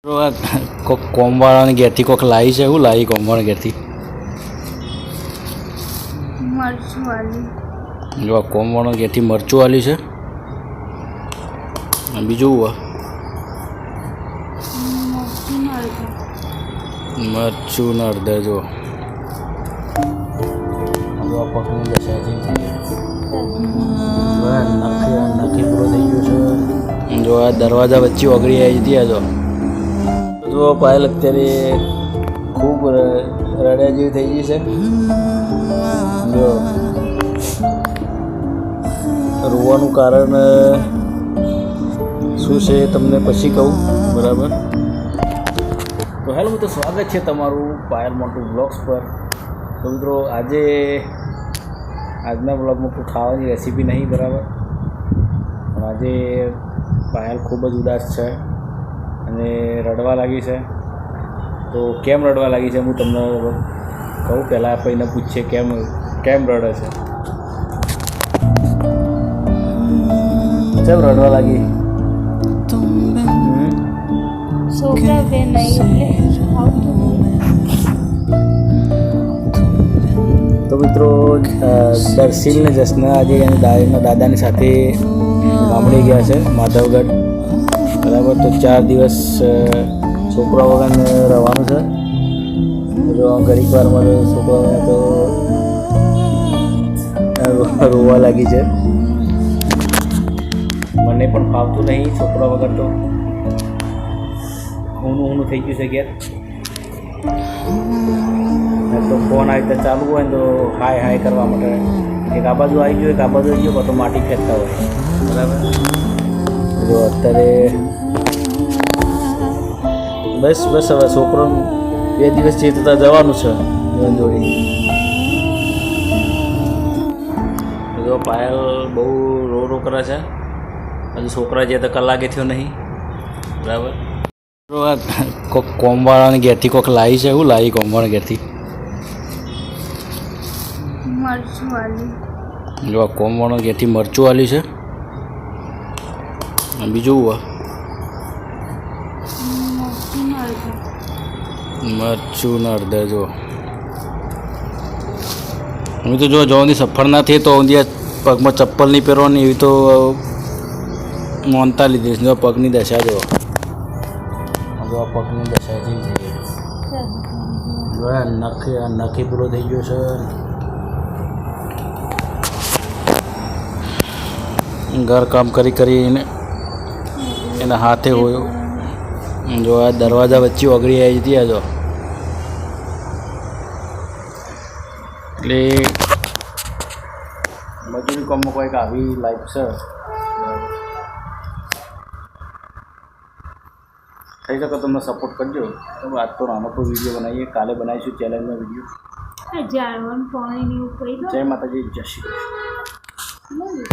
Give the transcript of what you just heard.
કોક કોમવાળાને ઘેરથી કોક લાવી છે. એવું લાવી કોમવાળા ઘેરથી મરચું વાલી. જો આ કોમવાળા ઘેરથી મરચું વાલી છે. બીજું મરચું ને હળદર. જો પગની દશાથી નખી પૂરો થઈ ગયો છે. જો આ દરવાજા વચ્ચે ઓગળી આવી હતી. આ જો પાયલ અત્યારે ખૂબ રડ્યા જેવી થઈ ગઈ છે. જો રોવાનું કારણ શું છે તમને પછી કહું, બરાબર? તો હેલો મિત્રો, સ્વાગત છે તમારું પાયલ મોન્ટુ બ્લોગ્સ પર. તો મિત્રો આજના બ્લોગમાં કોઈ ખાવાની રેસીપી નહીં, બરાબર? પણ આજે પાયલ ખૂબ જ ઉદાસ છે અને રડવા લાગી છે. તો કેમ રડવા લાગી છે હું તમને કહું. પહેલાં આપણે પૂછીએ કેમ રડે છે. કેમ રડવા લાગી? છોકરા બે નહીં. તો મિત્રો, દર્શિલ ને જસના આજે એના દાદાની સાથે ગામડે ગયા છે, માધવગઢ, બરાબર? તો 4 દિવસ છોકરા વગર રહેવાનું છે. જો ઘડીક વારમાં છોકરાઓને તો રોવા લાગી છે. મને પણ ફાવતું નહીં છોકરા વગર. તો ઊનું થઈ ગયું છે ઘેર. તો ફોન આવી રીતે ચાલુ હોય ને તો હાય કરવા માટે એક આ બાજુ આવી ગયો, એક આ બાજુ આવી ગયો, તો માટી ફેંકતા હોય, બરાબર? જો અત્યારે બસ હવે છોકરો 2 દિવસ છે તો જવાનું છે જોડી. જો પાયલ બહુ રો કરે છે. હજુ છોકરા જે તો કલાકે થયો નહીં, બરાબર? કોક કોમવાળાને ઘેરથી કોક લાવી છે. એવું લાવી કોમવાળા ઘેરથી મરચું વાલી. જો આ કોમવાળા ઘેરથી મરચું વાલી છે. બીજું મરચું ને હળદર. જો હું તો જો જવાની સફળ ના થઈ તો પગમાં ચપ્પલ નહીં પહેરવાની, એવી તો મોનતા લીધી. જો પગની દશા. જો પગની દશા થઈ ગઈ. નખી પૂરો થઈ ગયો છે. ઘર કામ કરીને એના હાથે હોયો. જો આ દરવાજા વચ્ચે ઓગળી આવી હતી. આ જો એટલે મજૂરી કામમાં કોઈક આવી લાઈફ છે. થઈ શકે તમને સપોર્ટ કરજો. તો આજ તો નાનો કોઈ વિડીયો બનાવીએ, કાલે બનાવીશું ચેલેન્જનો વિડીયો. જય માતાજી, જય શ્રી કૃષ્ણ.